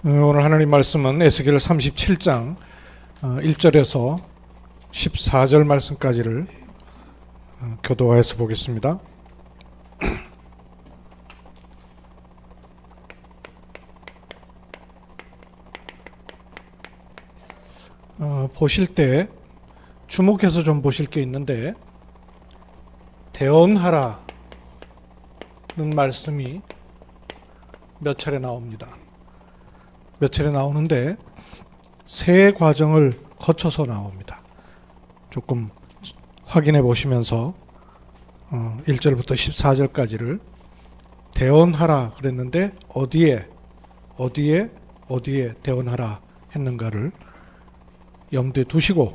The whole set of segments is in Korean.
오늘 하나님 말씀은 에스겔 37장 1절에서 14절 말씀까지를 교도하여서 보겠습니다. 보실 때 주목해서 좀 보실 게 있는데, 대언하라는 말씀이 몇 차례 나옵니다. 몇 차례 나오는데 세 과정을 거쳐서 나옵니다. 조금 확인해 보시면서 1절부터 14절까지를 대언하라 그랬는데 어디에 대언하라 했는가를 염두에 두시고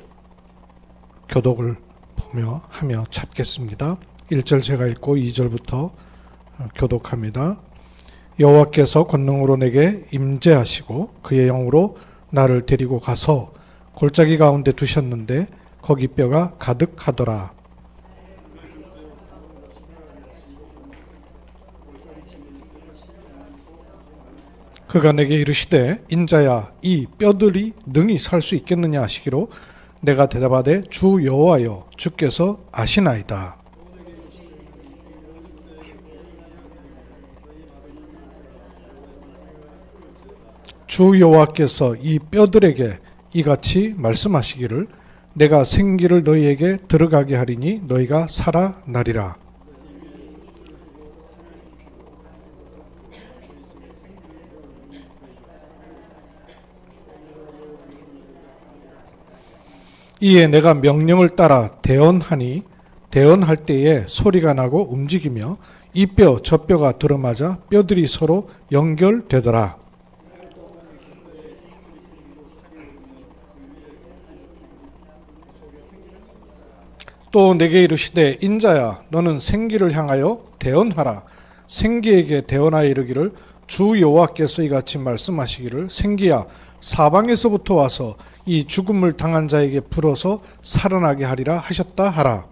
교독을 보며 하며 찾겠습니다. 1절 제가 읽고 2절부터 교독합니다. 여호와께서 권능으로 내게 임재하시고 그의 영으로 나를 데리고 가서 골짜기 가운데 두셨는데 거기 뼈가 가득하더라. 그가 내게 이르시되 인자야, 이 뼈들이 능히 살 수 있겠느냐 하시기로 내가 대답하되 주 여호와여, 주께서 아시나이다. 주 여호와께서 이 뼈들에게 이같이 말씀하시기를 내가 생기를 너희에게 들어가게 하리니 너희가 살아나리라. 이에 내가 명령을 따라 대언하니 대언할 때에 소리가 나고 움직이며 이 뼈 저 뼈가 들어맞아 뼈들이 서로 연결되더라. 또 내게 이르시되 인자야, 너는 생기를 향하여 대언하라. 생기에게 대언하여 이르기를 주 여호와께서 이같이 말씀하시기를 생기야, 사방에서부터 와서 이 죽음을 당한 자에게 불어서 살아나게 하리라 하셨다 하라.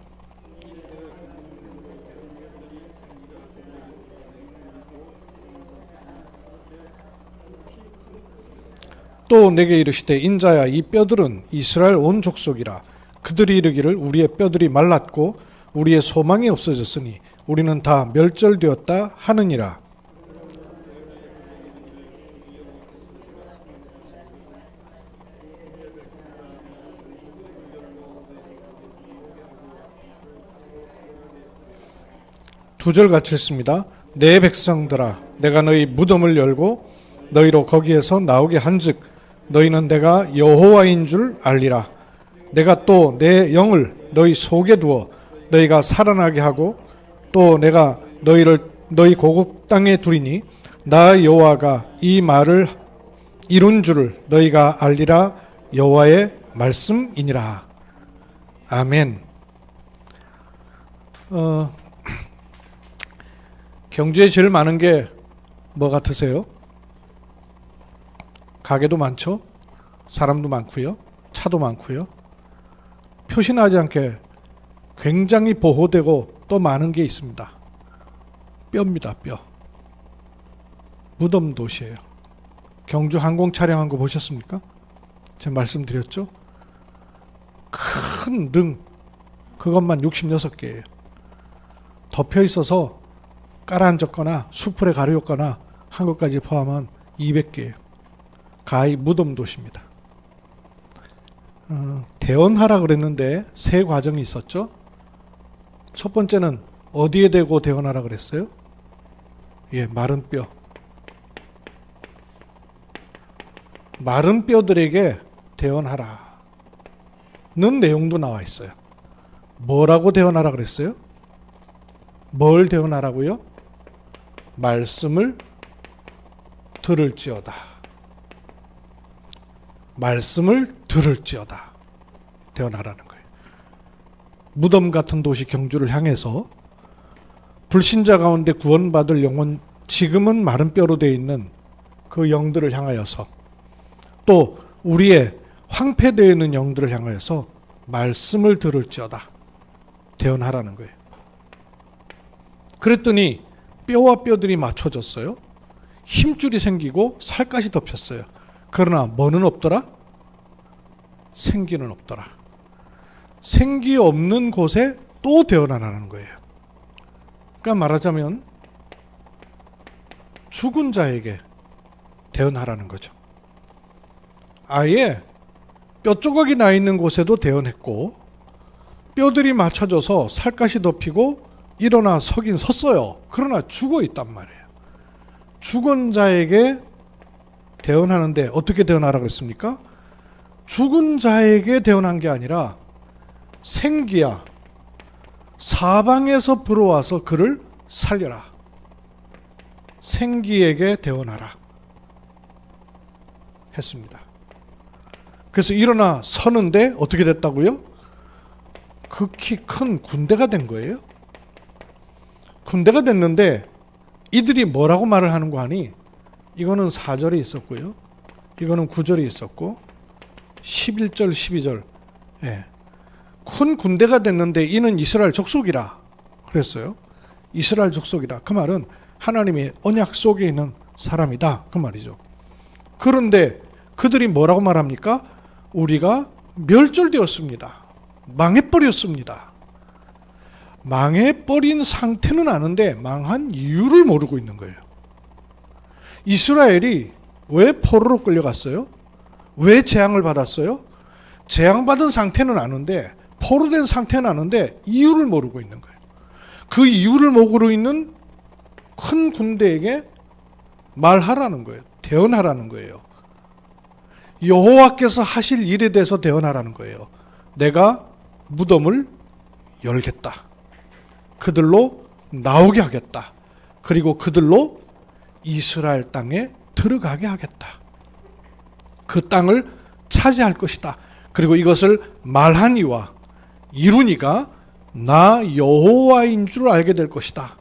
또 내게 이르시되 인자야, 이 뼈들은 이스라엘 온 족속이라. 그들이 이르기를 우리의 뼈들이 말랐고 우리의 소망이 없어졌으니 우리는 다 멸절되었다 하느니라. 두 절 같이 읽습니다. 내 백성들아, 내가 너희 무덤을 열고 너희로 거기에서 나오게 한즉 너희는 내가 여호와인 줄 알리라. 내가 또 내 영을 너희 속에 두어 너희가 살아나게 하고 또 내가 너희를 너희 고국 땅에 두리니 나 여호와가 이 말을 이룬 줄을 너희가 알리라. 여호와의 말씀이니라. 아멘. 경주에 제일 많은 게 뭐 같으세요? 가게도 많죠. 사람도 많고요. 차도 많고요. 표시나지 않게 굉장히 보호되고 또 많은 게 있습니다. 뼈입니다. 뼈. 무덤 도시예요. 경주 항공 촬영한 거 보셨습니까? 제가 말씀드렸죠. 큰 등 그것만 66개예요. 덮여 있어서 깔아앉았거나 수풀에 가려웠거나 한 것까지 포함한 200개예요. 가히 무덤 도시입니다. 대언하라 그랬는데 세 과정이 있었죠. 첫 번째는 어디에 대고 대언하라 그랬어요? 마른 뼈. 마른 뼈들에게 대언하라는 내용도 나와 있어요. 뭐라고 대언하라 그랬어요? 뭘 대언하라고요? 말씀을 들을지어다. 말씀을 들을지어다. 대언하라는 거예요. 무덤 같은 도시 경주를 향해서 불신자 가운데 구원받을 영혼, 지금은 마른 뼈로 되어 있는 그 영들을 향하여서 또 우리의 황폐되어 있는 영들을 향하여서 말씀을 들을지어다. 대언하라는 거예요. 그랬더니 뼈와 뼈들이 맞춰졌어요. 힘줄이 생기고 살갗이 덮였어요. 그러나 뭐는 없더라? 생기는 없더라. 생기 없는 곳에 또 대언하라는 거예요. 그러니까 말하자면 죽은 자에게 대언하라는 거죠. 아예 뼈 조각이 나 있는 곳에도 대언했고 뼈들이 맞춰져서 살갗이 덮이고 일어나 서긴 섰어요. 그러나 죽어 있단 말이에요. 죽은 자에게 대언하는데 어떻게 대언하라고 했습니까? 죽은 자에게 대언한 게 아니라 생기야 사방에서 불어와서 그를 살려라. 생기에게 대언하라 했습니다. 그래서 일어나 서는데 어떻게 됐다고요? 극히 큰 군대가 된 거예요. 군대가 됐는데 이들이 뭐라고 말을 하는 거 하니 이거는 4절에 있었고요. 이거는 9절에 있었고 11절 12절 예. 큰 군대가 됐는데 이는 이스라엘 족속이라 그랬어요. 이스라엘 족속이다. 그 말은 하나님의 언약 속에 있는 사람이다. 그 말이죠. 그런데 그들이 뭐라고 말합니까? 우리가 멸절되었습니다. 망해버렸습니다. 망해버린 상태는 아는데 망한 이유를 모르고 있는 거예요. 이스라엘이 왜 포로로 끌려갔어요? 왜 재앙을 받았어요? 재앙받은 상태는 아는데 포로된 상태는 아는데 이유를 모르고 있는 거예요. 그 이유를 모르고 있는 큰 군대에게 말하라는 거예요. 대언하라는 거예요. 여호와께서 하실 일에 대해서 대언하라는 거예요. 내가 무덤을 열겠다. 그들로 나오게 하겠다. 그리고 그들로 이스라엘 땅에 들어가게 하겠다. 그 땅을 차지할 것이다. 그리고 이것을 말하니와 이루니가 나 여호와인 줄 알게 될 것이다.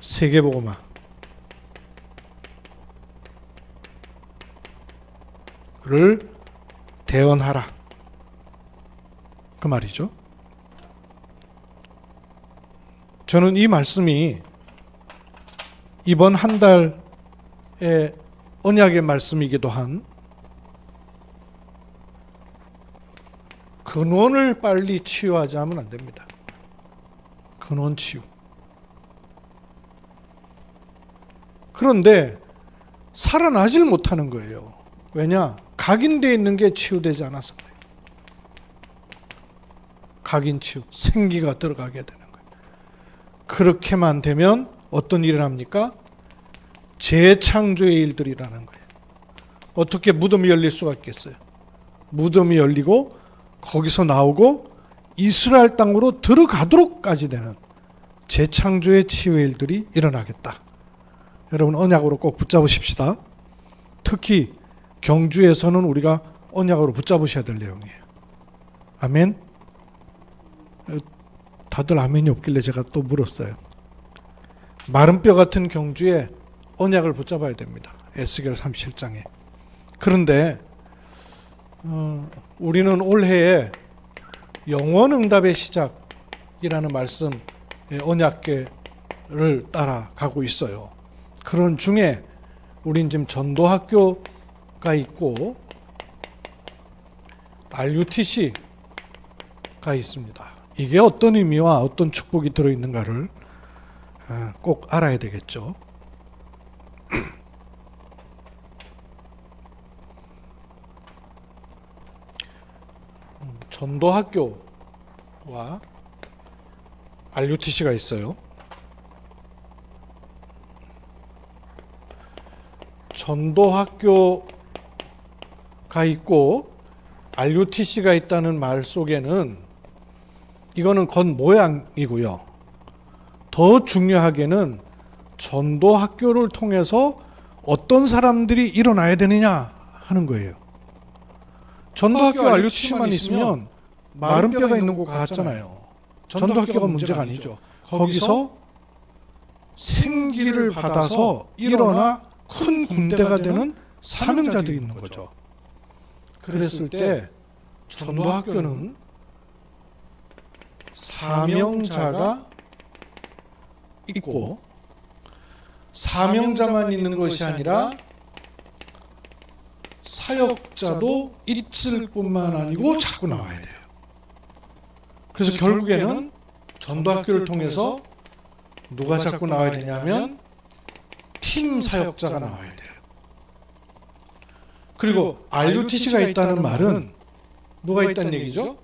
세계복음화 를 대언하라. 그 말이죠. 저는 이 말씀이 이번 한 달의 언약의 말씀이기도 한 근원을 빨리 치유하지 하면 안 됩니다. 근원 치유. 그런데 살아나질 못하는 거예요. 왜냐? 각인되어 있는 게 치유되지 않아서 그래요. 각인 치유, 생기가 들어가게 되는 거예요. 그렇게만 되면 어떤 일을 합니까? 재창조의 일들이라는 거예요. 어떻게 무덤이 열릴 수가 있겠어요? 무덤이 열리고 거기서 나오고 이스라엘 땅으로 들어가도록까지 되는 재창조의 치유의 일들이 일어나겠다. 여러분 언약으로 꼭 붙잡으십시다. 특히 경주에서는 우리가 언약으로 붙잡으셔야 될 내용이에요. 아멘. 다들 아멘이 없길래 제가 또 물었어요. 마른 뼈 같은 경주에 언약을 붙잡아야 됩니다. 에스겔 37장에. 그런데 우리는 올해에 영원응답의 시작이라는 말씀 언약계를 따라가고 있어요. 그런 중에 우린 지금 전도학교가 있고 RUTC가 있습니다. 이게 어떤 의미와 어떤 축복이 들어있는가를 꼭 알아야 되겠죠. 전도학교와 RUTC가 있어요. 전도학교가 있고 RUTC가 있다는 말 속에는 이거는 겉모양이고요. 더 중요하게는 전도학교를 통해서 어떤 사람들이 일어나야 되느냐 하는 거예요. 전도학교 RUTC만 있으면 마른 뼈가 있는 곳 같잖아요. 전도학교가 문제가 아니죠. 거기서 생기를 받아서 일어나 큰 군대가 되는 사명자들이 있는 거죠. 그랬을 때 전도학교는 사명자가 있고 사명자만 있는 것이 아니라 사역자도 있을 뿐만 아니고 자꾸 나와야 돼요. 그래서 결국에는 전도학교를 통해서 누가 자꾸 나와야 되냐면 팀 사역자가 나와야 돼요. 그리고 RUTC가 있다는 말은 누가 있다는 얘기죠?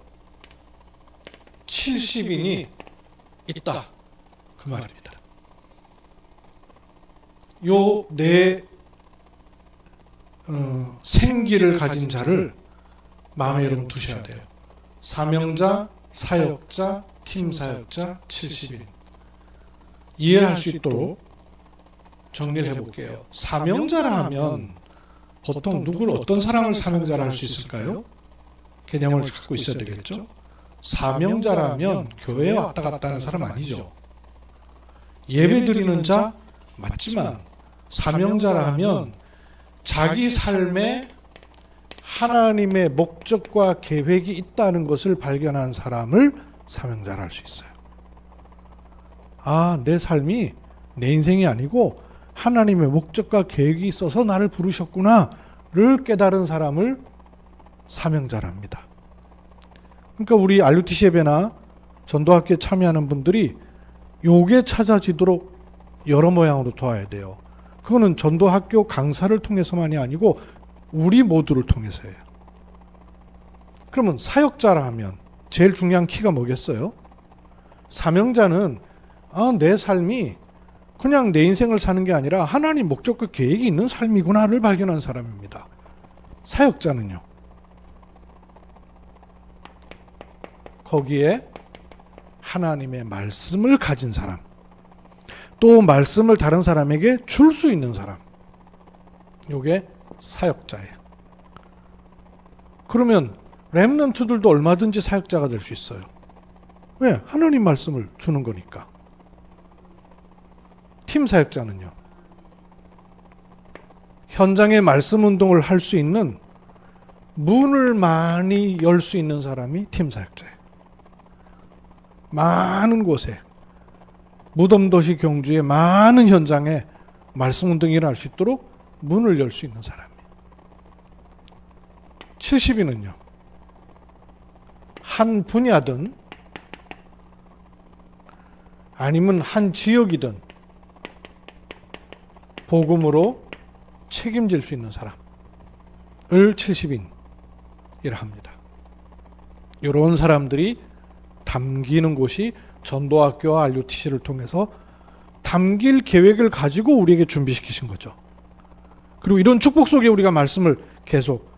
70인이 있다, 그 말입니다. 요 네 생기를 가진 자를 마음에 여러분 두셔야 돼요. 사명자, 사역자, 팀 사역자, 70인. 이해할 수 있도록 정리를 해볼게요. 사명자라 하면 보통 누구를, 어떤 사람을 사명자라 할 수 있을까요? 개념을 갖고 있어야 되겠죠. 사명자라면 교회에 왔다 갔다 하는 사람 아니죠. 예배 드리는 자 맞지만, 사명자라 하면 자기 삶에 하나님의 목적과 계획이 있다는 것을 발견한 사람을 사명자라 할 수 있어요. 아, 내 삶이 내 인생이 아니고 하나님의 목적과 계획이 있어서 나를 부르셨구나를 깨달은 사람을 사명자라 합니다. 그러니까 우리 RUTC 예배나 전도학교에 참여하는 분들이 요게 찾아지도록 여러 모양으로 도와야 돼요. 그거는 전도학교 강사를 통해서만이 아니고 우리 모두를 통해서예요. 그러면 사역자라 하면 제일 중요한 키가 뭐겠어요? 사명자는 내 삶이 그냥 내 인생을 사는 게 아니라 하나님 목적과 계획이 있는 삶이구나를 발견한 사람입니다. 사역자는요, 거기에 하나님의 말씀을 가진 사람, 또 말씀을 다른 사람에게 줄 수 있는 사람, 요게 사역자예요. 그러면 렘넌트들도 얼마든지 사역자가 될 수 있어요. 왜? 하나님 말씀을 주는 거니까. 팀 사역자는요, 현장에 말씀 운동을 할 수 있는 문을 많이 열 수 있는 사람이 팀 사역자예요. 많은 곳에, 무덤도시 경주의 많은 현장에 말씀 운동이 일어날 수 있도록 문을 열 수 있는 사람이에요. 70인은요, 한 분야든 아니면 한 지역이든 복음으로 책임질 수 있는 사람을 70인이라 합니다. 이런 사람들이 담기는 곳이 전도학교와 RUTC를 통해서 담길 계획을 가지고 우리에게 준비시키신 거죠. 그리고 이런 축복 속에 우리가 말씀을 계속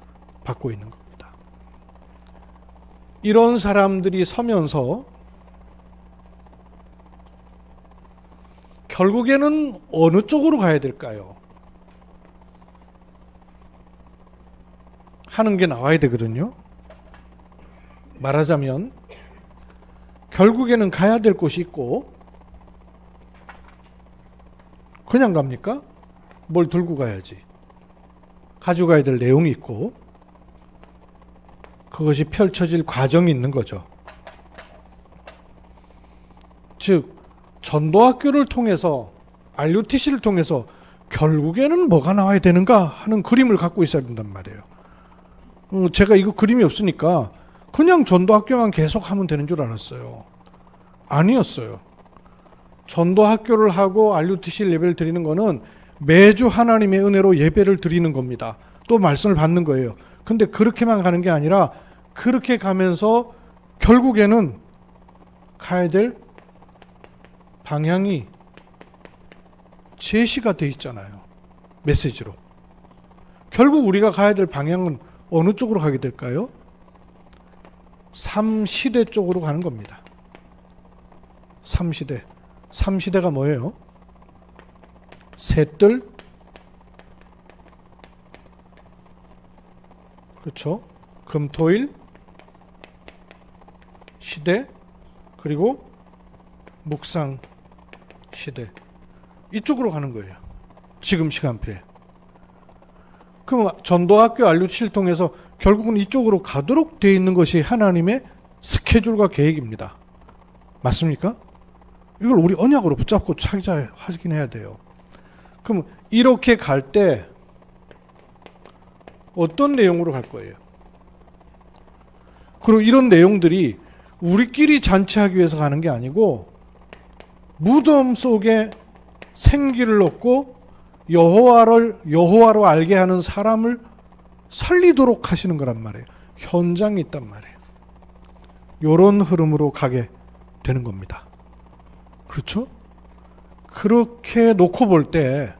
받고 있는 겁니다. 이런 사람들이 서면서 결국에는 어느 쪽으로 가야 될까요? 하는 게 나와야 되거든요. 말하자면 결국에는 가야 될 곳이 있고, 그냥 갑니까? 뭘 들고 가야지. 가져가야 될 내용이 있고, 그것이 펼쳐질 과정이 있는 거죠. 즉, 전도학교를 통해서, RUTC를 통해서 결국에는 뭐가 나와야 되는가 하는 그림을 갖고 있어야 된단 말이에요. 제가 이거 그림이 없으니까 그냥 전도학교만 계속 하면 되는 줄 알았어요. 아니었어요. 전도학교를 하고 RUTC 예배를 드리는 거는 매주 하나님의 은혜로 예배를 드리는 겁니다. 또 말씀을 받는 거예요. 근데 그렇게만 가는 게 아니라 그렇게 가면서 결국에는 가야 될 방향이 제시가 돼 있잖아요. 메시지로. 결국 우리가 가야 될 방향은 어느 쪽으로 가게 될까요? 3시대 쪽으로 가는 겁니다. 3시대. 3시대가 뭐예요? 셋들, 그렇죠? 금토일 시대, 그리고 묵상 시대. 이쪽으로 가는 거예요. 지금 시간표에. 그럼 전도학교 RUTC를 통해서 결국은 이쪽으로 가도록 되어 있는 것이 하나님의 스케줄과 계획입니다. 맞습니까? 이걸 우리 언약으로 붙잡고 착자하긴 해야 돼요. 그럼 이렇게 갈 때 어떤 내용으로 갈 거예요? 그리고 이런 내용들이 우리끼리 잔치하기 위해서 가는 게 아니고 무덤 속에 생기를 얻고 여호와로 알게 하는 사람을 살리도록 하시는 거란 말이에요. 현장에 있단 말이에요. 이런 흐름으로 가게 되는 겁니다. 그렇죠? 그렇게 놓고 볼 때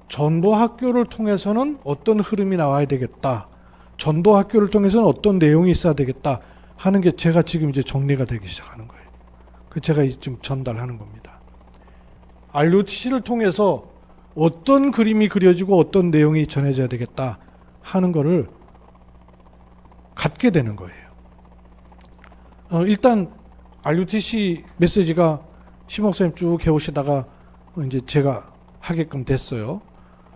전도 학교를 통해서는 어떤 흐름이 나와야 되겠다. 전도 학교를 통해서는 어떤 내용이 있어야 되겠다 하는 게 제가 지금 이제 정리가 되기 시작하는 거예요. 그 제가 지금 전달하는 겁니다. RUTC를 통해서 어떤 그림이 그려지고 어떤 내용이 전해져야 되겠다 하는 거를 갖게 되는 거예요. 일단 RUTC 메시지가 심목사님 쭉 해오시다가 이제 제가 하게끔 됐어요.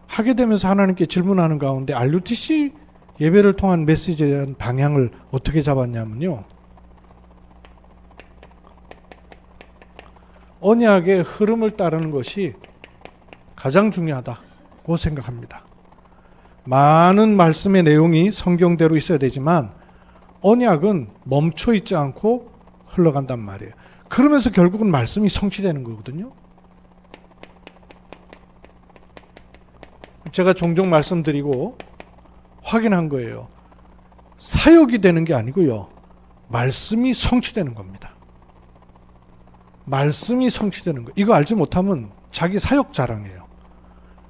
하게 되면서 하나님께 질문하는 가운데 RUTC 예배를 통한 메시지에 대한 방향을 어떻게 잡았냐면요. 언약의 흐름을 따르는 것이 가장 중요하다고 생각합니다. 많은 말씀의 내용이 성경대로 있어야 되지만 언약은 멈춰 있지 않고 흘러간단 말이에요. 그러면서 결국은 말씀이 성취되는 거거든요. 제가 종종 말씀드리고 확인한 거예요. 사역이 되는 게 아니고요. 말씀이 성취되는 겁니다. 말씀이 성취되는 거. 이거 알지 못하면 자기 사역 자랑해요.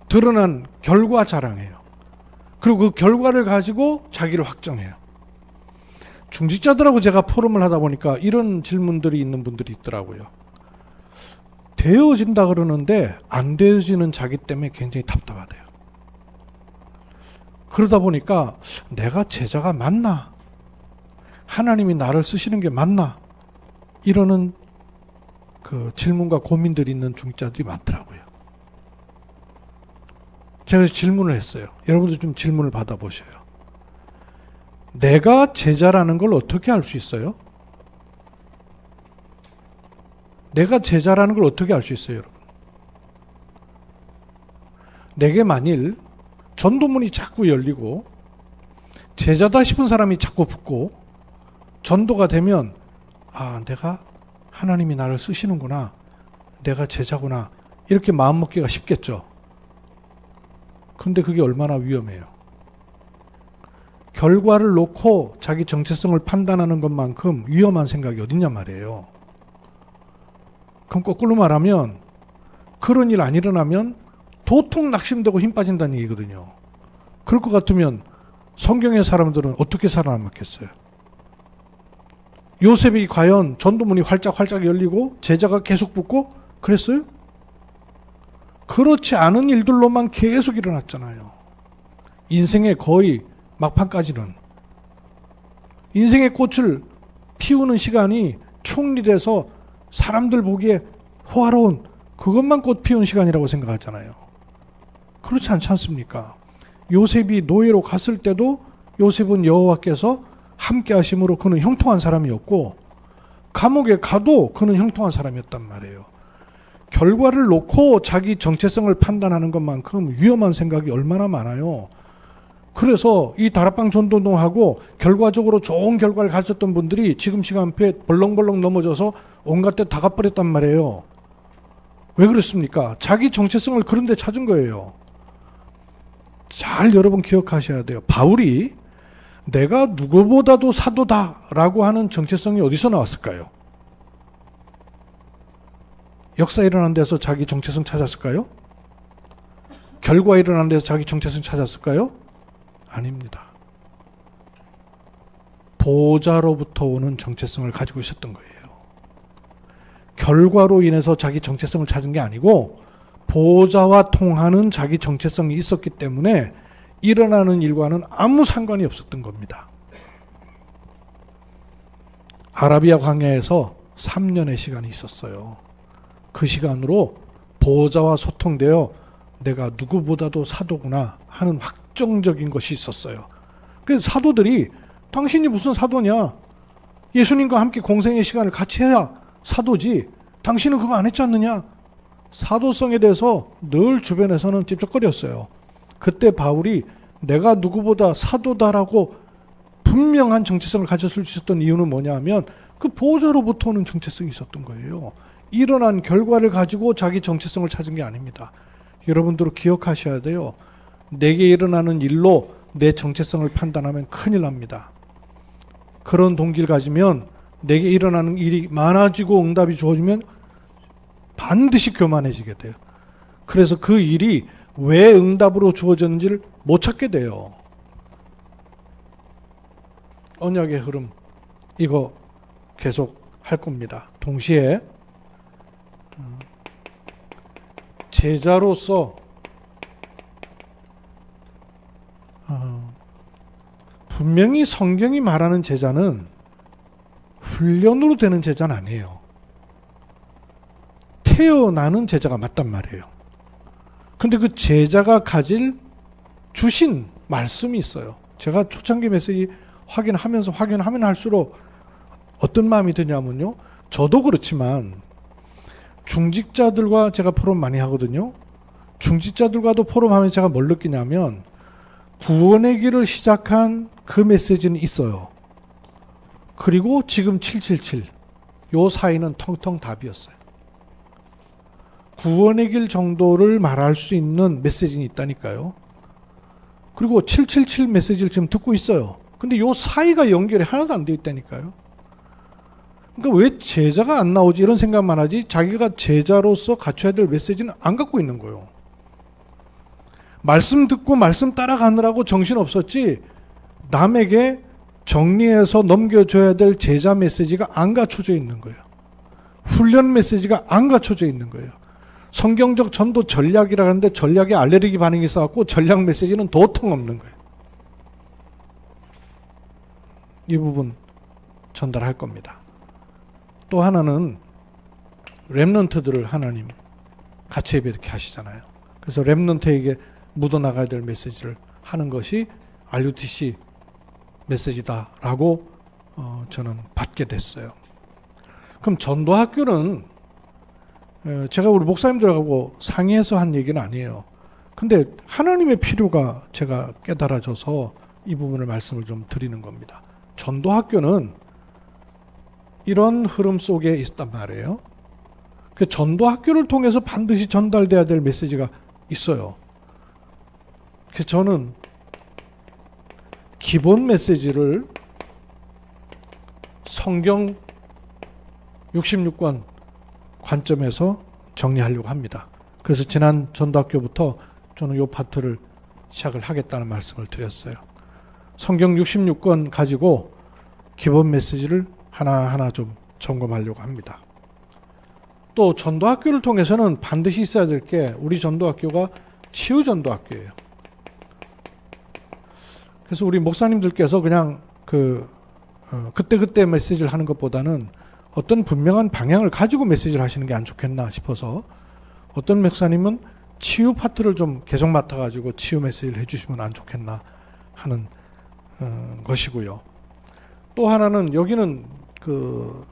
드러난 결과 자랑해요. 그리고 그 결과를 가지고 자기를 확정해요. 중직자들하고 제가 포럼을 하다 보니까 이런 질문들이 있는 분들이 있더라고요. 되어진다 그러는데 안 되어지는 자기 때문에 굉장히 답답하대요. 그러다 보니까 내가 제자가 맞나? 하나님이 나를 쓰시는 게 맞나? 이러는 그 질문과 고민들이 있는 중직자들이 많더라고요. 제가 질문을 했어요. 여러분들 좀 질문을 받아보셔요. 내가 제자라는 걸 어떻게 알 수 있어요? 내가 제자라는 걸 어떻게 알 수 있어요, 여러분? 내게 만일 전도문이 자꾸 열리고 제자다 싶은 사람이 자꾸 붙고 전도가 되면 내가 하나님이 나를 쓰시는구나. 내가 제자구나. 이렇게 마음먹기가 쉽겠죠. 근데 그게 얼마나 위험해요. 결과를 놓고 자기 정체성을 판단하는 것만큼 위험한 생각이 어딨냐 말이에요. 그럼 거꾸로 말하면 그런 일 안 일어나면 도통 낙심되고 힘 빠진다는 얘기거든요. 그럴 것 같으면 성경의 사람들은 어떻게 살아남았겠어요? 요셉이 과연 전도문이 활짝 열리고 제자가 계속 붙고 그랬어요? 그렇지 않은 일들로만 계속 일어났잖아요. 인생의 거의 막판까지는. 인생의 꽃을 피우는 시간이 총리돼서 사람들 보기에 호화로운 그것만 꽃 피우는 시간이라고 생각하잖아요. 그렇지 않지 않습니까? 요셉이 노예로 갔을 때도 요셉은 여호와께서 함께 하심으로 그는 형통한 사람이었고 감옥에 가도 그는 형통한 사람이었단 말이에요. 결과를 놓고 자기 정체성을 판단하는 것만큼 위험한 생각이 얼마나 많아요. 그래서 이 다락방 전도동하고 결과적으로 좋은 결과를 가졌던 분들이 지금 시간표에 벌렁벌렁 넘어져서 온갖 데 다 가버렸단 말이에요. 왜 그렇습니까? 자기 정체성을 그런 데 찾은 거예요. 잘 여러분 기억하셔야 돼요. 바울이 내가 누구보다도 사도다라고 하는 정체성이 어디서 나왔을까요? 역사 일어난 데서 자기 정체성 찾았을까요? 결과 일어난 데서 자기 정체성 찾았을까요? 아닙니다. 보좌로부터 오는 정체성을 가지고 있었던 거예요. 결과로 인해서 자기 정체성을 찾은 게 아니고 보좌와 통하는 자기 정체성이 있었기 때문에 일어나는 일과는 아무 상관이 없었던 겁니다. 아라비아 광야에서 3년의 시간이 있었어요. 그 시간으로 보좌와 소통되어 내가 누구보다도 사도구나 하는 확정적인 것이 있었어요. 그래서 사도들이 당신이 무슨 사도냐? 예수님과 함께 공생의 시간을 같이 해야 사도지. 당신은 그거 안 했지 않느냐? 사도성에 대해서 늘 주변에서는 찝쩍거렸어요. 그때 바울이 내가 누구보다 사도다라고 분명한 정체성을 가졌을 수 있었던 이유는 뭐냐 하면 그 보호자로부터 오는 정체성이 있었던 거예요. 일어난 결과를 가지고 자기 정체성을 찾은 게 아닙니다. 여러분들 기억하셔야 돼요. 내게 일어나는 일로 내 정체성을 판단하면 큰일 납니다. 그런 동기를 가지면 내게 일어나는 일이 많아지고 응답이 주어지면 반드시 교만해지게 돼요. 그래서 그 일이 왜 응답으로 주어졌는지를 못 찾게 돼요. 언약의 흐름 이거 계속 할 겁니다. 동시에 제자로서 분명히 성경이 말하는 제자는 훈련으로 되는 제자는 아니에요. 태어나는 제자가 맞단 말이에요. 근데 그 제자가 주신 말씀이 있어요. 제가 초창기 메시지 확인하면 할수록 어떤 마음이 드냐면요. 저도 그렇지만 중직자들과 제가 포럼 많이 하거든요. 중직자들과도 포럼하면 제가 뭘 느끼냐면 구원의 길을 시작한 그 메시지는 있어요. 그리고 지금 777 요 사이는 텅텅 답이었어요. 구원의 길 정도를 말할 수 있는 메시지는 있다니까요. 그리고 777 메시지를 지금 듣고 있어요. 근데 요 사이가 연결이 하나도 안 돼 있다니까요. 그러니까 왜 제자가 안 나오지 이런 생각만 하지 자기가 제자로서 갖춰야 될 메시지는 안 갖고 있는 거예요. 말씀 듣고 말씀 따라가느라고 정신 없었지 남에게 정리해서 넘겨줘야 될 제자 메시지가 안 갖춰져 있는 거예요. 훈련 메시지가 안 갖춰져 있는 거예요. 성경적 전도 전략이라 하는데 전략에 알레르기 반응이 있어갖고 전략 메시지는 도통 없는 거예요. 이 부분 전달할 겁니다. 또 하나는 렘넌트들을 하나님 같이 예배드리게 하시잖아요. 그래서 렘넌트에게 묻어나가야 될 메시지를 하는 것이 RUTC 메시지다라고 저는 받게 됐어요. 그럼 전도학교는 제가 우리 목사님들하고 상의해서 한 얘기는 아니에요. 근데 하나님의 필요가 제가 깨달아져서 이 부분을 말씀을 좀 드리는 겁니다. 전도학교는 이런 흐름 속에 있단 말이에요. 그 전도학교를 통해서 반드시 전달돼야 될 메시지가 있어요. 그래서 저는 기본 메시지를 성경 66권 관점에서 정리하려고 합니다. 그래서 지난 전도학교부터 저는 이 파트를 시작을 하겠다는 말씀을 드렸어요. 성경 66권 가지고 기본 메시지를 하나하나 좀 점검하려고 합니다. 또 전도학교를 통해서는 반드시 있어야 될 게 우리 전도학교가 치유전도학교예요. 그래서 우리 목사님들께서 그냥 그때 메시지를 하는 것보다는 어떤 분명한 방향을 가지고 메시지를 하시는 게 안 좋겠나 싶어서 어떤 목사님은 치유 파트를 좀 계속 맡아가지고 치유 메시지를 해주시면 안 좋겠나 하는 것이고요. 또 하나는 여기는 그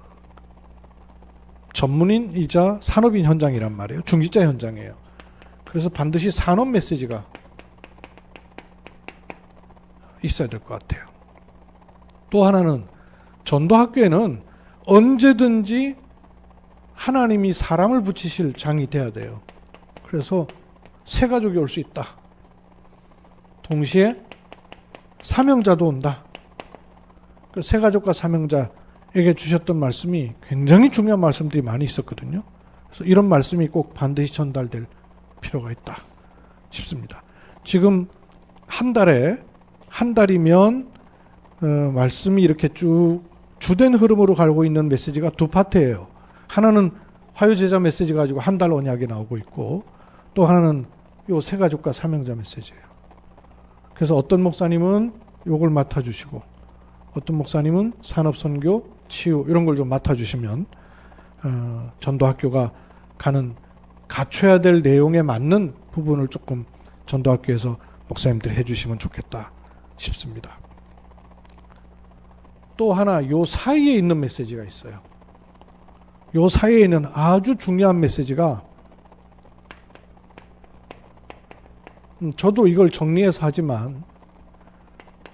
전문인이자 산업인 현장이란 말이에요. 중직자 현장이에요. 그래서 반드시 산업 메시지가 있어야 될 것 같아요. 또 하나는 전도학교에는 언제든지 하나님이 사람을 붙이실 장이 돼야 돼요. 그래서 새 가족이 올 수 있다. 동시에 사명자도 온다. 그 새 가족과 사명자에게 주셨던 말씀이 굉장히 중요한 말씀들이 많이 있었거든요. 그래서 이런 말씀이 꼭 반드시 전달될 필요가 있다 싶습니다. 지금 한 달이면 말씀이 이렇게 쭉 주된 흐름으로 가고 있는 메시지가 두 파트예요. 하나는 화요제자 메시지 가지고 한 달 언약이 나오고 있고 또 하나는 요 새 가족과 사명자 메시지예요. 그래서 어떤 목사님은 요걸 맡아주시고 어떤 목사님은 산업선교, 치유 이런 걸 좀 맡아주시면 전도학교가 갖춰야 될 내용에 맞는 부분을 조금 전도학교에서 목사님들이 해주시면 좋겠다 싶습니다. 또 하나 요 사이에 있는 메시지가 있어요. 요 사이에 있는 아주 중요한 메시지가 저도 이걸 정리해서 하지만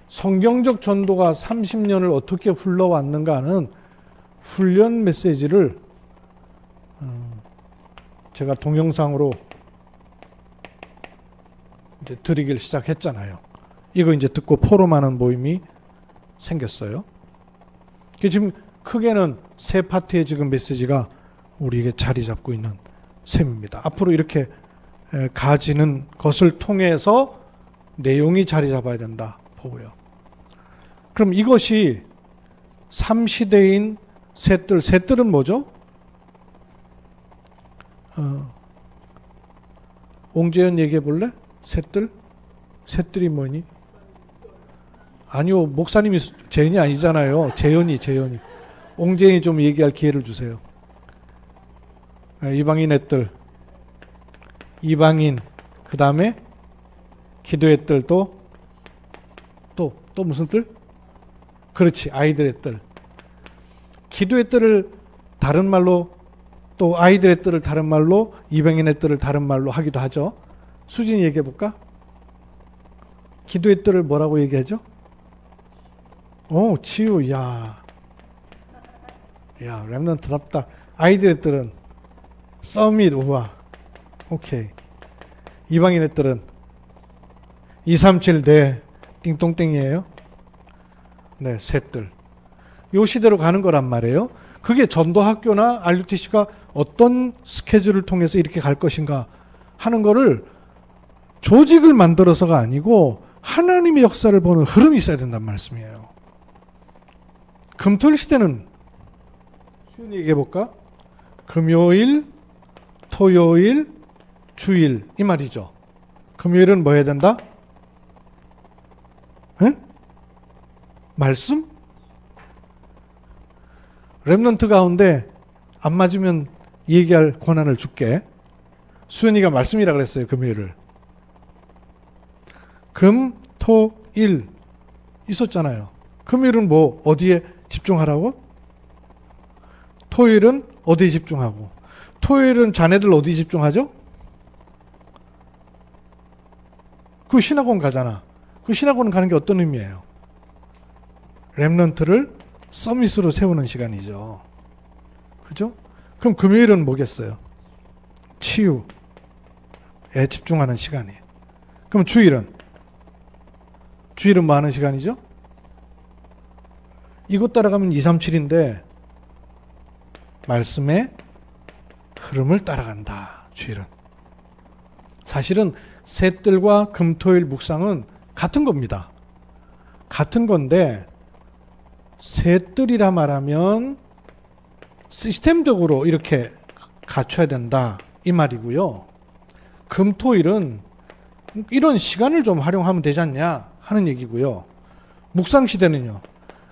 성경적 전도가 30년을 어떻게 흘러왔는가는 훈련 메시지를 제가 동영상으로 이제 드리길 시작했잖아요. 이거 이제 듣고 포럼하는 모임이 생겼어요. 지금 크게는 세 파트의 지금 메시지가 우리에게 자리 잡고 있는 셈입니다. 앞으로 이렇게 가지는 것을 통해서 내용이 자리 잡아야 된다 보고요. 그럼 이것이 3시대인 셋들, 셋들은 뭐죠? 옹재현 얘기해 볼래? 셋들? 셋들이 뭐니? 아니요, 목사님이 재현이 아니잖아요. 재현이. 옹재현이 좀 얘기할 기회를 주세요. 이방인 애들, 이방인, 그 다음에 기도의 뜰, 또 무슨 뜰? 그렇지, 아이들의 뜰. 기도의 뜰을 다른 말로, 또 아이들의 뜰을 다른 말로, 이방인의 뜰을 다른 말로 하기도 하죠. 수진이 얘기해 볼까? 기도의 뜰을 뭐라고 얘기하죠? 치유, 야, 랩런트답다. 아이들의 뜰은 서밋, 우와, 오케이. 이방인의 뜰은 237, 네, 띵동땡이에요. 네, 셋들. 요 시대로 가는 거란 말이에요. 그게 전도학교나 RUTC가 어떤 스케줄을 통해서 이렇게 갈 것인가 하는 거를 조직을 만들어서가 아니고 하나님의 역사를 보는 흐름이 있어야 된단 말씀이에요. 금토일 시대는 쉬운 얘기 해볼까? 금요일, 토요일, 주일 이 말이죠. 금요일은 뭐 해야 된다? 응? 말씀? 렘넌트 가운데 안 맞으면 얘기할 권한을 줄게. 수연이가 말씀이라 그랬어요. 금요일을. 금, 토, 일 있었잖아요. 금요일은 뭐 어디에 집중하라고? 토요일은 어디에 집중하고? 토요일은 자네들 어디에 집중하죠? 그 신학원 가잖아. 그 신학원 가는 게 어떤 의미예요? 렘넌트를 서밋으로 세우는 시간이죠. 그죠? 그럼 금요일은 뭐겠어요? 치유에 집중하는 시간이에요. 그럼 주일은 뭐 하는 시간이죠? 이것 따라가면 2, 3, 7인데 말씀의 흐름을 따라간다. 주일은. 사실은 셋들과 금토일 묵상은 같은 겁니다. 같은 건데 셋들이라 말하면 시스템적으로 이렇게 갖춰야 된다 이 말이고요. 금토일은 이런 시간을 좀 활용하면 되지 않냐 하는 얘기고요. 묵상시대는요.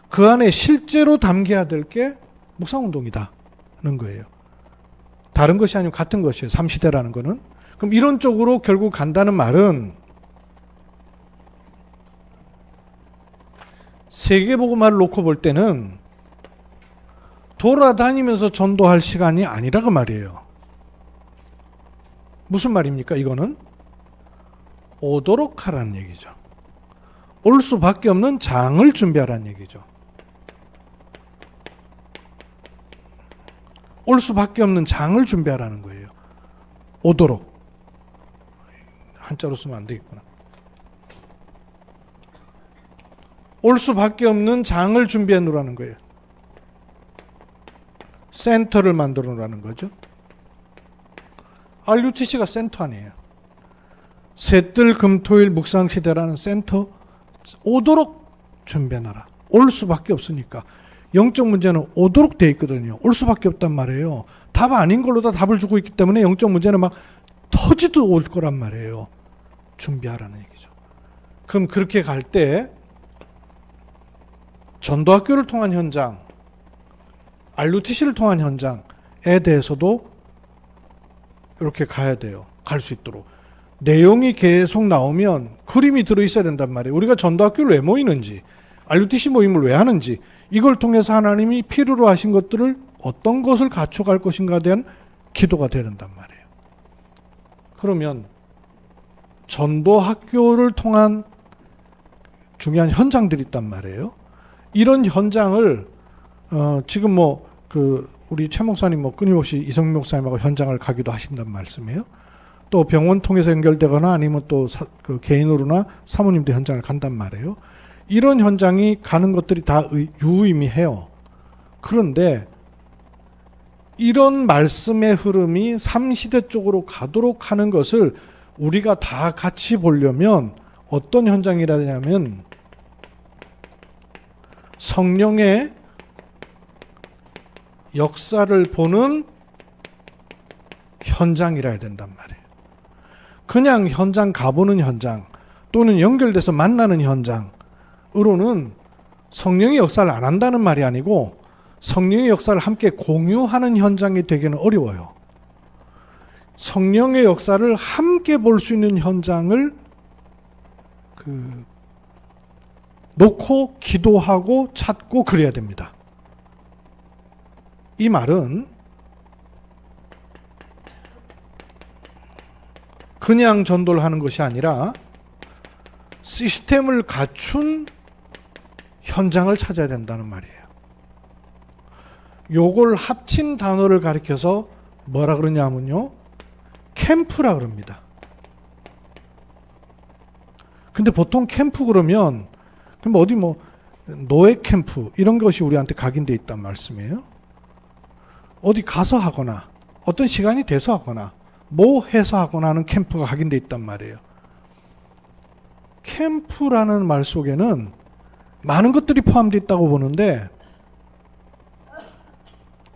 그 안에 실제로 담겨야 될 게 묵상운동이다 는 거예요. 다른 것이 아니고 같은 것이에요. 3시대라는 거는. 그럼 이런 쪽으로 결국 간다는 말은 세계복음화를 놓고 볼 때는 돌아다니면서 전도할 시간이 아니라고 말이에요. 무슨 말입니까? 이거는 오도록 하라는 얘기죠. 올 수밖에 없는 장을 준비하라는 얘기죠. 올 수밖에 없는 장을 준비하라는 거예요. 오도록. 한자로 쓰면 안 되겠구나. 올 수밖에 없는 장을 준비해 놓으라는 거예요. 센터를 만들어 놓으라는 거죠. RUTC가 센터 아니에요. 셋들 금토일 묵상시대라는 센터 오도록 준비해 놔라. 올 수밖에 없으니까. 영적 문제는 오도록 돼 있거든요. 올 수밖에 없단 말이에요. 답 아닌 걸로 다 답을 주고 있기 때문에 영적 문제는 막 터지도 올 거란 말이에요. 준비하라는 얘기죠. 그럼 그렇게 갈 때 전도학교를 통한 현장, RUTC를 통한 현장에 대해서도 이렇게 가야 돼요. 갈 수 있도록. 내용이 계속 나오면 그림이 들어있어야 된단 말이에요. 우리가 전도학교를 왜 모이는지, RUTC 모임을 왜 하는지, 이걸 통해서 하나님이 필요로 하신 것들을 어떤 것을 갖춰갈 것인가에 대한 기도가 되야 된단 말이에요. 그러면 전도 학교를 통한 중요한 현장들이 있단 말이에요. 이런 현장을 지금 우리 최 목사님 끊임없이 이성민 목사님하고 현장을 가기도 하신단 말씀이에요. 또 병원 통해서 연결되거나 아니면 또 개인으로나 사모님도 현장을 간단 말이에요. 이런 현장이 가는 것들이 다 유의미해요. 그런데 이런 말씀의 흐름이 3시대 쪽으로 가도록 하는 것을 우리가 다 같이 보려면 어떤 현장이라 하냐면 성령의 역사를 보는 현장이라 해야 된단 말이에요. 그냥 현장 가보는 현장 또는 연결돼서 만나는 현장으로는 성령의 역사를 안 한다는 말이 아니고 성령의 역사를 함께 공유하는 현장이 되기는 어려워요. 성령의 역사를 함께 볼 수 있는 현장을 놓고 기도하고 찾고 그래야 됩니다. 이 말은 그냥 전도를 하는 것이 아니라 시스템을 갖춘 현장을 찾아야 된다는 말이에요. 요걸 합친 단어를 가리켜서 뭐라 그러냐면요, 캠프라 그럽니다. 근데 보통 캠프 그러면 어디 노예 캠프 이런 것이 우리한테 각인돼 있단 말씀이에요. 어디 가서 하거나 어떤 시간이 돼서 하거나 뭐 해서 하거나 하는 캠프가 각인돼 있단 말이에요. 캠프라는 말 속에는 많은 것들이 포함되어 있다고 보는데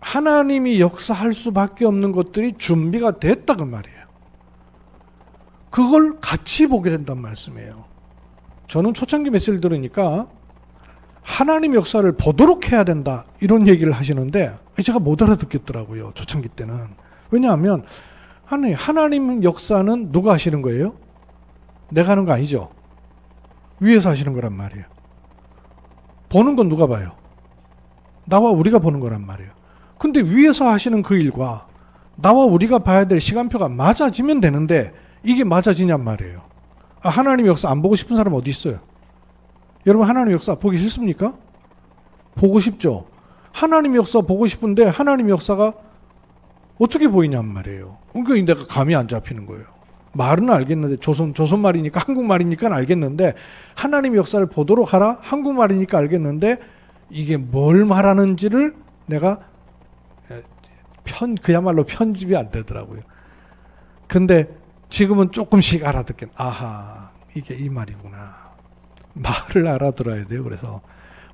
하나님이 역사할 수밖에 없는 것들이 준비가 됐다 그 말이에요. 그걸 같이 보게 된단 말씀이에요. 저는 초창기 메시지를 들으니까 하나님 역사를 보도록 해야 된다 이런 얘기를 하시는데 제가 못 알아듣겠더라고요. 초창기 때는. 왜냐하면 하나님 역사는 누가 하시는 거예요? 내가 하는 거 아니죠. 위에서 하시는 거란 말이에요. 보는 건 누가 봐요? 나와 우리가 보는 거란 말이에요. 근데 위에서 하시는 그 일과 나와 우리가 봐야 될 시간표가 맞아지면 되는데 이게 맞아지냔 말이에요. 하나님 역사 안 보고 싶은 사람 어디 있어요? 여러분 하나님 역사 보기 싫습니까? 보고 싶죠. 하나님 역사 보고 싶은데 하나님 역사가 어떻게 보이냔 말이에요. 그러니까 내가 감이 안 잡히는 거예요. 말은 알겠는데 조선말이니까 한국말이니까 알겠는데 하나님 역사를 보도록 하라 한국말이니까 알겠는데 이게 뭘 말하는지를 내가 그야말로 편집이 안 되더라고요. 근데 지금은 조금씩 알아듣겠. 아하, 이게 이 말이구나. 말을 알아들어야 돼요. 그래서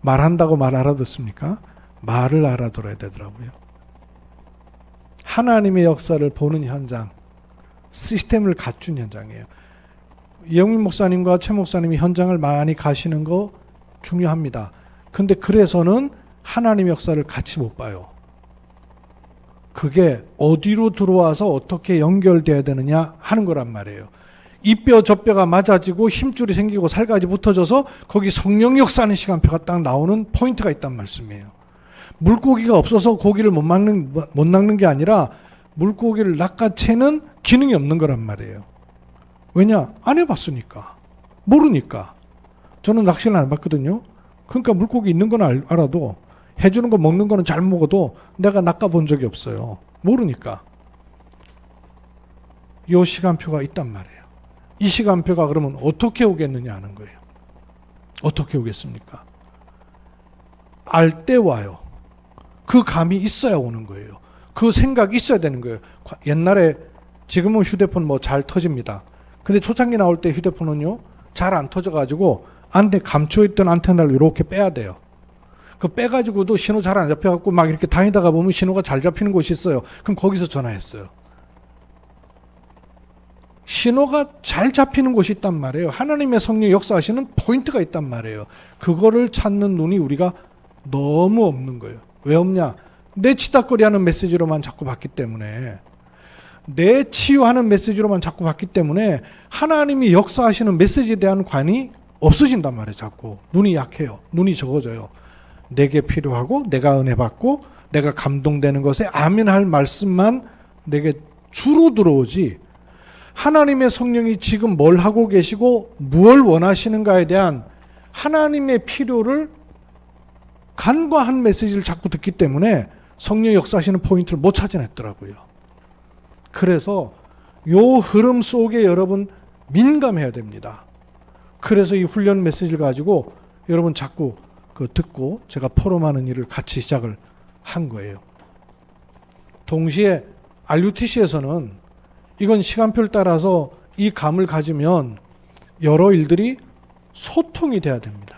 말한다고 말 알아듣습니까? 말을 알아들어야 되더라고요. 하나님의 역사를 보는 현장, 시스템을 갖춘 현장이에요. 이영민 목사님과 최 목사님이 현장을 많이 가시는 거 중요합니다. 근데 그래서는 하나님의 역사를 같이 못 봐요. 그게 어디로 들어와서 어떻게 연결돼야 되느냐 하는 거란 말이에요. 이 뼈 저 뼈가 맞아지고 힘줄이 생기고 살까지 붙어져서 거기 성령 역사하는 시간표가 딱 나오는 포인트가 있단 말씀이에요. 물고기가 없어서 고기를 못 낚는 게 아니라 물고기를 낚아채는 기능이 없는 거란 말이에요. 왜냐? 안 해봤으니까. 모르니까. 저는 낚시를 안 해봤거든요. 그러니까 물고기 있는 건 알아도 해주는 거 먹는 거는 잘 먹어도 내가 낚아본 적이 없어요. 모르니까. 이 시간표가 있단 말이에요. 이 시간표가 그러면 어떻게 오겠느냐 하는 거예요. 어떻게 오겠습니까? 알 때 와요. 그 감이 있어야 오는 거예요. 그 생각이 있어야 되는 거예요. 옛날에 지금은 휴대폰 잘 터집니다. 근데 초창기 나올 때 휴대폰은요 잘 안 터져가지고 안에 감춰있던 안테나를 이렇게 빼야 돼요. 그 빼가지고도 신호 잘 안 잡혀갖고 막 이렇게 다니다가 보면 신호가 잘 잡히는 곳이 있어요. 그럼 거기서 전화했어요. 신호가 잘 잡히는 곳이 있단 말이에요. 하나님의 성령 역사하시는 포인트가 있단 말이에요. 그거를 찾는 눈이 우리가 너무 없는 거예요. 왜 없냐? 내 치닥거리하는 메시지로만 자꾸 봤기 때문에, 내 치유하는 메시지로만 자꾸 봤기 때문에 하나님이 역사하시는 메시지에 대한 관이 없어진단 말이에요. 자꾸 눈이 약해요. 눈이 적어져요. 내게 필요하고 내가 은혜 받고 내가 감동되는 것에 아멘 할 말씀만 내게 주로 들어오지, 하나님의 성령이 지금 뭘 하고 계시고 무엇을 원하시는가에 대한 하나님의 필요를 간과한 메시지를 자꾸 듣기 때문에 성령 역사하시는 포인트를 못 찾아냈더라고요. 그래서 요 흐름 속에 여러분 민감해야 됩니다. 그래서 이 훈련 메시지를 가지고 여러분 자꾸 듣고 제가 포럼하는 일을 같이 시작을 한 거예요. 동시에 RUTC에서는 이건 시간표를 따라서 이 감을 가지면 여러 일들이 소통이 돼야 됩니다.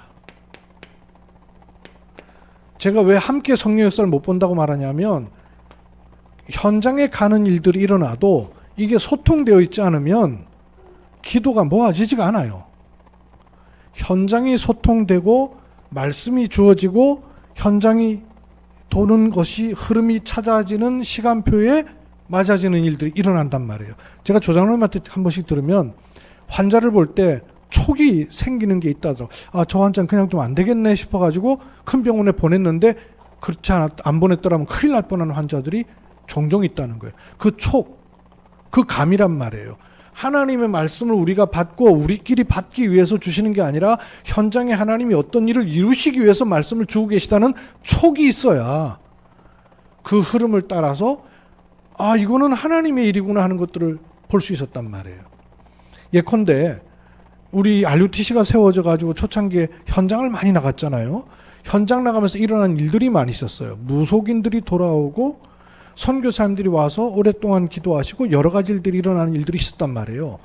제가 왜 함께 성령 역사를 못 본다고 말하냐면 현장에 가는 일들이 일어나도 이게 소통되어 있지 않으면 기도가 모아지지가 않아요. 현장이 소통되고 말씀이 주어지고 현장이 도는 것이 흐름이 찾아지는 시간표에 맞아지는 일들이 일어난단 말이에요. 제가 조장로님한테 한 번씩 들으면 환자를 볼 때 촉이 생기는 게 있다더라고요. 아, 저 환자는 그냥 좀 안 되겠네 싶어가지고 큰 병원에 보냈는데 그렇지 안 보냈더라면 큰일 날 뻔한 환자들이 종종 있다는 거예요. 그 촉, 그 감이란 말이에요. 하나님의 말씀을 우리가 받고 우리끼리 받기 위해서 주시는 게 아니라 현장에 하나님이 어떤 일을 이루시기 위해서 말씀을 주고 계시다는 촉이 있어야 그 흐름을 따라서 아, 이거는 하나님의 일이구나 하는 것들을 볼 수 있었단 말이에요. 예컨대 우리 RUTC가 세워져 가지고 초창기에 현장을 많이 나갔잖아요. 현장 나가면서 일어난 일들이 많이 있었어요. 무속인들이 돌아오고 선교사님들이 와서 오랫동안 기도하시고 여러 가지 일들이 일어나는 일들이 있었단 말이에요.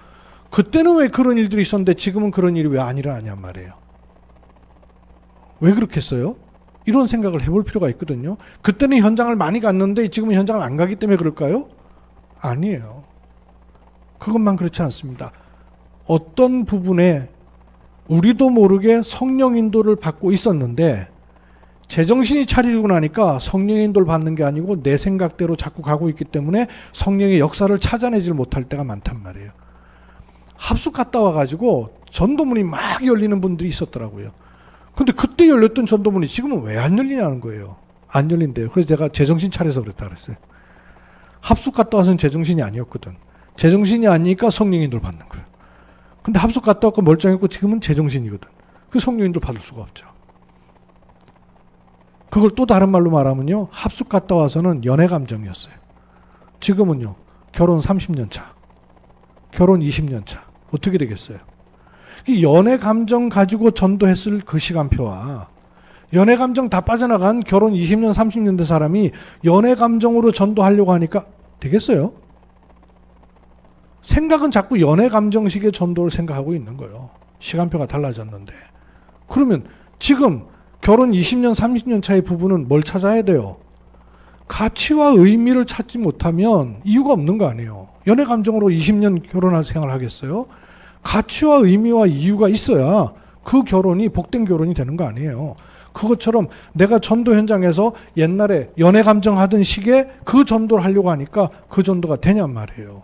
그때는 왜 그런 일들이 있었는데 지금은 그런 일이 왜 안 일어나냔 말이에요. 왜 그렇겠어요? 이런 생각을 해볼 필요가 있거든요. 그때는 현장을 많이 갔는데 지금은 현장을 안 가기 때문에 그럴까요? 아니에요. 그것만 그렇지 않습니다. 어떤 부분에 우리도 모르게 성령 인도를 받고 있었는데 제정신이 차리고 나니까 성령의 인도를 받는 게 아니고 내 생각대로 자꾸 가고 있기 때문에 성령의 역사를 찾아내질 못할 때가 많단 말이에요. 합숙 갔다 와가지고 전도문이 막 열리는 분들이 있었더라고요. 근데 그때 열렸던 전도문이 지금은 왜 안 열리냐는 거예요. 안 열린대요. 그래서 제가 제정신 차려서 그랬다 그랬어요. 합숙 갔다 와서는 제정신이 아니었거든. 제정신이 아니니까 성령 인도를 받는 거예요. 근데 합숙 갔다 왔고 멀쩡했고 지금은 제정신이거든. 그 성령 인도를 받을 수가 없죠. 그걸 또 다른 말로 말하면요. 합숙 갔다 와서는 연애 감정이었어요. 지금은요. 결혼 30년 차. 결혼 20년 차. 어떻게 되겠어요? 이 연애 감정 가지고 전도했을 그 시간표와 연애 감정 다 빠져나간 결혼 20년 30년 된 사람이 연애 감정으로 전도하려고 하니까 되겠어요? 생각은 자꾸 연애 감정식의 전도를 생각하고 있는 거예요. 시간표가 달라졌는데. 그러면 지금 결혼 20년 30년 차의 부부는 뭘 찾아야 돼요? 가치와 의미를 찾지 못하면 이유가 없는 거 아니에요. 연애 감정으로 20년 결혼할 생활을 하겠어요? 가치와 의미와 이유가 있어야 그 결혼이 복된 결혼이 되는 거 아니에요. 그것처럼 내가 전도 현장에서 옛날에 연애 감정 하던 시기에 그 전도를 하려고 하니까 그 전도가 되냔 말이에요.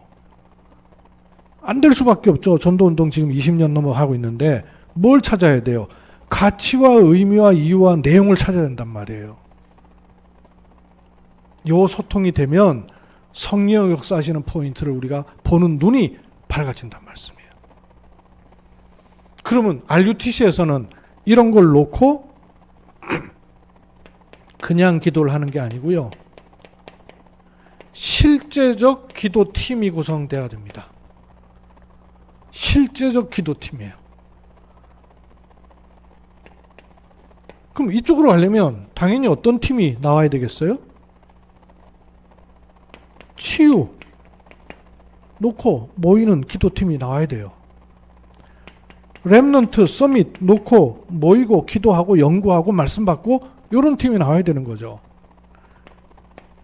안 될 수밖에 없죠. 전도운동 지금 20년 넘어 하고 있는데 뭘 찾아야 돼요? 가치와 의미와 이유와 내용을 찾아야 된단 말이에요. 요 소통이 되면 성령 역사하시는 포인트를 우리가 보는 눈이 밝아진단 말씀이에요. 그러면 RUTC에서는 이런 걸 놓고 그냥 기도를 하는 게 아니고요. 실제적 기도팀이 구성돼야 됩니다. 실제적 기도팀이에요. 그럼 이쪽으로 가려면 당연히 어떤 팀이 나와야 되겠어요? 치유 놓고 모이는 기도팀이 나와야 돼요. 렘넌트 서밋 놓고 모이고 기도하고 연구하고 말씀 받고 이런 팀이 나와야 되는 거죠.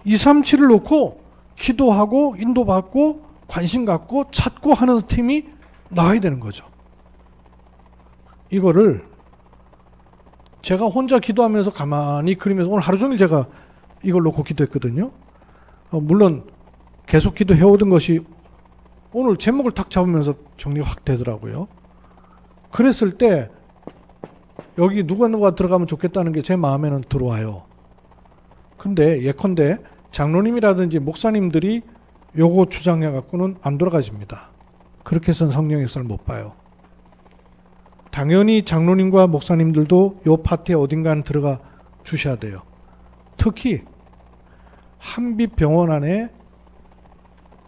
237을 놓고 기도하고 인도받고 관심 갖고 찾고 하는 팀이 나와야 되는 거죠. 이거를 제가 혼자 기도하면서 가만히 그리면서 오늘 하루 종일 제가 이걸 놓고 기도했거든요. 물론 계속 기도해오던 것이 오늘 제목을 탁 잡으면서 정리가 확 되더라고요. 그랬을 때 여기 누가 들어가면 좋겠다는 게 제 마음에는 들어와요. 근데 예컨대 장로님이라든지 목사님들이 요거 주장해 갖고는 안 돌아가집니다. 그렇게 해서는 성령 역사를 못 봐요. 당연히 장로님과 목사님들도 요 파트에 어딘가는 들어가 주셔야 돼요. 특히 한빛병원 안에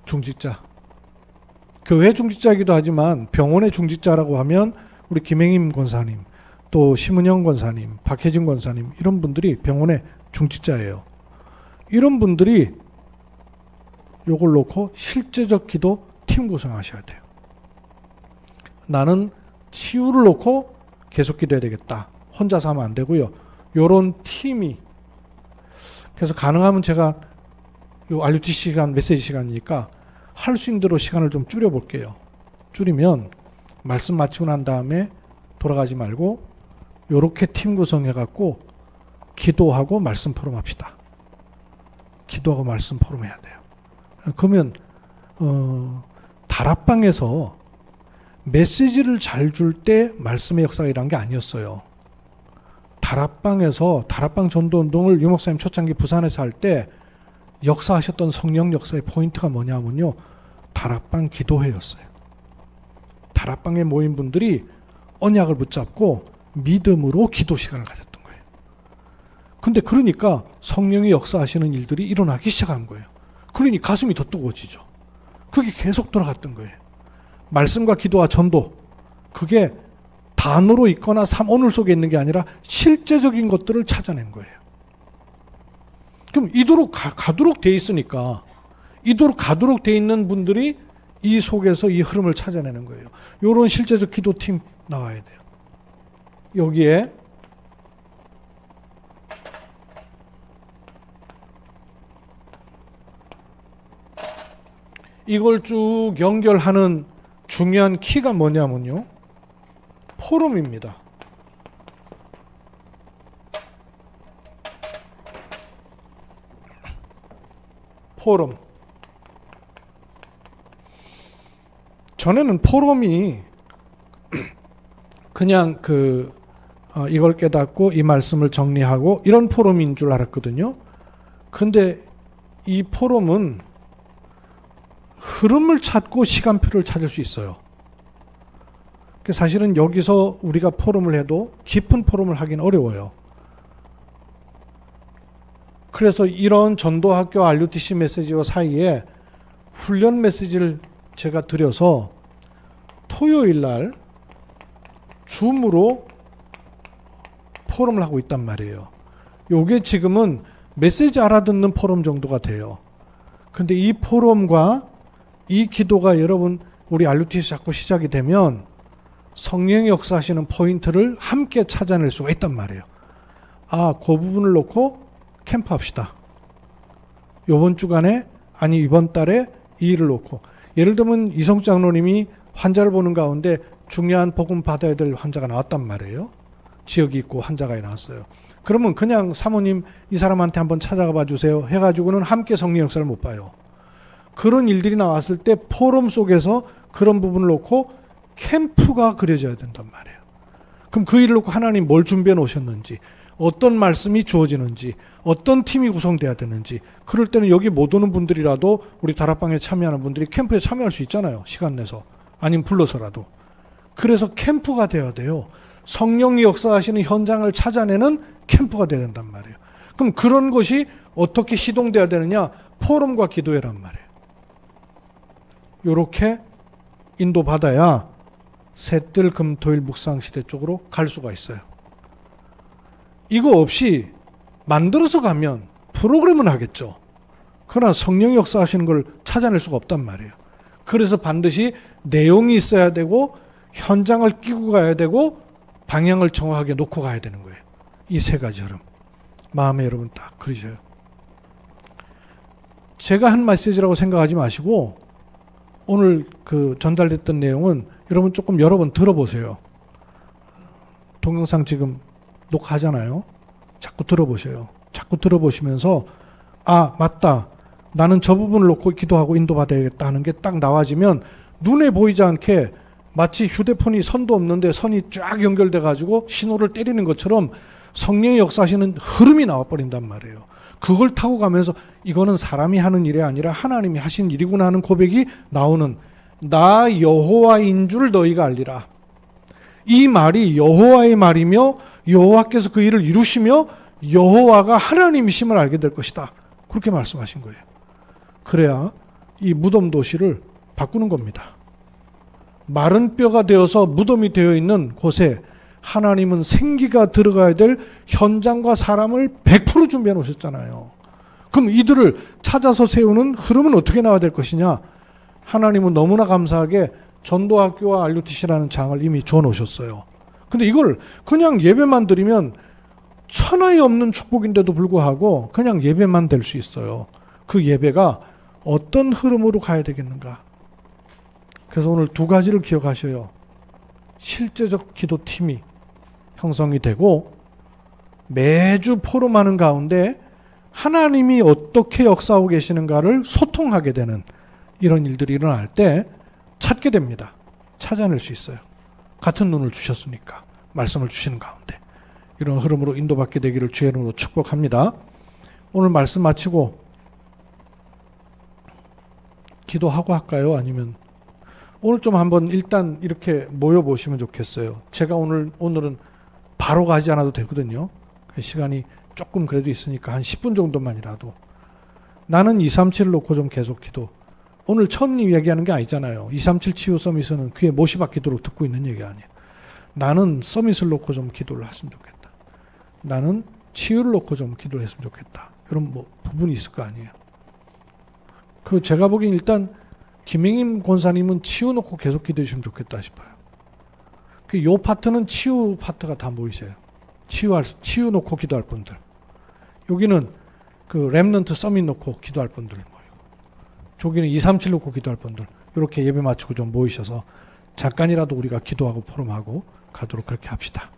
중직자, 교회 중직자이기도 하지만 병원의 중직자라고 하면 우리 김행임 권사님, 또 심은영 권사님, 박혜진 권사님, 이런 분들이 병원의 중직자예요. 이런 분들이 요걸 놓고 실제적 기도 팀 구성하셔야 돼요. 나는 치유를 놓고 계속 기도해야 되겠다. 혼자서 하면 안 되고요. 요런 팀이, 그래서 가능하면 제가 요 RUT 시간, 메시지 시간이니까 할 수 있는 대로 시간을 좀 줄여볼게요. 줄이면 말씀 마치고 난 다음에 돌아가지 말고 요렇게 팀 구성해갖고 기도하고 말씀 포럼 합시다. 기도하고 말씀 포럼 해야 돼요. 그러면 다락방에서 메시지를 잘 줄 때 말씀의 역사가 일어난 게 아니었어요. 다락방에서 다락방 전도운동을 유 목사님 초창기 부산에서 할 때 역사하셨던 성령 역사의 포인트가 뭐냐면요, 다락방 기도회였어요. 다락방에 모인 분들이 언약을 붙잡고 믿음으로 기도 시간을 가졌던 거예요. 근데 그러니까 성령이 역사하시는 일들이 일어나기 시작한 거예요. 그러니 가슴이 더 뜨거워지죠. 그게 계속 돌아갔던 거예요. 말씀과 기도와 전도, 그게 단어로 있거나 오늘 속에 있는 게 아니라 실제적인 것들을 찾아낸 거예요. 그럼 이도록 가도록 돼 있으니까, 이도록 가도록 돼 있는 분들이 이 속에서 이 흐름을 찾아내는 거예요. 이런 실제적 기도팀 나와야 돼요. 여기에 이걸 쭉 연결하는 중요한 키가 뭐냐면요, 포럼입니다. 포럼. 전에는 포럼이 그냥 이걸 깨닫고 이 말씀을 정리하고 이런 포럼인 줄 알았거든요. 근데 이 포럼은 흐름을 찾고 시간표를 찾을 수 있어요. 사실은 여기서 우리가 포럼을 해도 깊은 포럼을 하긴 어려워요. 그래서 이런 전도학교 RUTC 메시지와 사이에 훈련 메시지를 제가 드려서 토요일 날 줌으로 포럼을 하고 있단 말이에요. 요게 지금은 메시지 알아듣는 포럼 정도가 돼요. 근데 이 포럼과 이 기도가 여러분 우리 RUTC 자꾸 시작이 되면 성령의 역사하시는 포인트를 함께 찾아낼 수가 있단 말이에요. 아, 그 부분을 놓고 캠프 합시다. 이번 주간에, 아니 이번 달에 이 일을 놓고, 예를 들면 이성주 장로님이 환자를 보는 가운데 중요한 복음 받아야 될 환자가 나왔단 말이에요. 지역이 있고 환자가 나왔어요. 그러면 그냥 사모님 이 사람한테 한번 찾아가 봐 주세요 해가지고는 함께 성령 역사를 못 봐요. 그런 일들이 나왔을 때 포럼 속에서 그런 부분을 놓고 캠프가 그려져야 된단 말이에요. 그럼 그 일을 놓고 하나님 뭘 준비해 놓으셨는지, 어떤 말씀이 주어지는지, 어떤 팀이 구성돼야 되는지, 그럴 때는 여기 못 오는 분들이라도 우리 다락방에 참여하는 분들이 캠프에 참여할 수 있잖아요. 시간 내서. 아니면 불러서라도. 그래서 캠프가 돼야 돼요. 성령이 역사하시는 현장을 찾아내는 캠프가 돼야 된단 말이에요. 그럼 그런 것이 어떻게 시동돼야 되느냐? 포럼과 기도회란 말이에요. 이렇게 인도받아야 셋들 금토일 묵상시대 쪽으로 갈 수가 있어요. 이거 없이 만들어서 가면 프로그램은 하겠죠. 그러나 성령 역사하시는 걸 찾아낼 수가 없단 말이에요. 그래서 반드시 내용이 있어야 되고 현장을 끼고 가야 되고 방향을 정확하게 놓고 가야 되는 거예요. 이 세 가지 흐름. 마음에 여러분 딱 그리셔요. 제가 한 메시지라고 생각하지 마시고 오늘 전달됐던 내용은 여러분 조금 여러 번 들어보세요. 동영상 지금 녹화하잖아요. 자꾸 들어보셔요. 자꾸 들어보시면서 아 맞다. 나는 저 부분을 놓고 기도하고 인도받아야겠다 하는 게 딱 나와지면 눈에 보이지 않게 마치 휴대폰이 선도 없는데 선이 쫙 연결돼 가지고 신호를 때리는 것처럼 성령의 역사하시는 흐름이 나와버린단 말이에요. 그걸 타고 가면서 이거는 사람이 하는 일이 아니라 하나님이 하신 일이구나 하는 고백이 나오는 나 여호와인 줄 너희가 알리라. 이 말이 여호와의 말이며 여호와께서 그 일을 이루시며 여호와가 하나님이심을 알게 될 것이다. 그렇게 말씀하신 거예요. 그래야 이 무덤 도시를 바꾸는 겁니다. 마른 뼈가 되어서 무덤이 되어 있는 곳에 하나님은 생기가 들어가야 될 현장과 사람을 100% 준비해 놓으셨잖아요. 그럼 이들을 찾아서 세우는 흐름은 어떻게 나와야 될 것이냐? 하나님은 너무나 감사하게 전도학교와 RUTC라는 장을 이미 줘 놓으셨어요. 근데 이걸 그냥 예배만 드리면 천하에 없는 축복인데도 불구하고 그냥 예배만 될 수 있어요. 그 예배가 어떤 흐름으로 가야 되겠는가? 그래서 오늘 두 가지를 기억하셔요. 실제적 기도팀이 형성이 되고 매주 포럼하는 가운데 하나님이 어떻게 역사하고 계시는가를 소통하게 되는 이런 일들이 일어날 때 찾게 됩니다. 찾아낼 수 있어요. 같은 눈을 주셨으니까 말씀을 주시는 가운데 이런 흐름으로 인도받게 되기를 주의 이름으로 축복합니다. 오늘 말씀 마치고 기도하고 할까요? 아니면 오늘 좀 한번 일단 이렇게 모여보시면 좋겠어요. 제가 오늘은 바로 가지 않아도 되거든요. 시간이 조금 그래도 있으니까 한 10분 정도만이라도. 나는 237 놓고 좀 계속 기도. 오늘 처음 얘기하는 게 아니잖아요. 237 치유 서밋은 귀에 못이 박히도록 듣고 있는 얘기 아니에요. 나는 서밋을 놓고 좀 기도를 했으면 좋겠다. 나는 치유를 놓고 좀 기도를 했으면 좋겠다. 이런 부분이 있을 거 아니에요. 제가 보기엔 일단 김행임 권사님은 치유 놓고 계속 기도해 주시면 좋겠다 싶어요. 요 파트는 치유 파트가 다 모이세요. 치유 놓고 기도할 분들. 여기는 렘넌트 서밋 놓고 기도할 분들 모이고. 저기는 237 놓고 기도할 분들. 이렇게 예배 마치고 좀 모이셔서 잠깐이라도 우리가 기도하고 포럼하고 가도록 그렇게 합시다.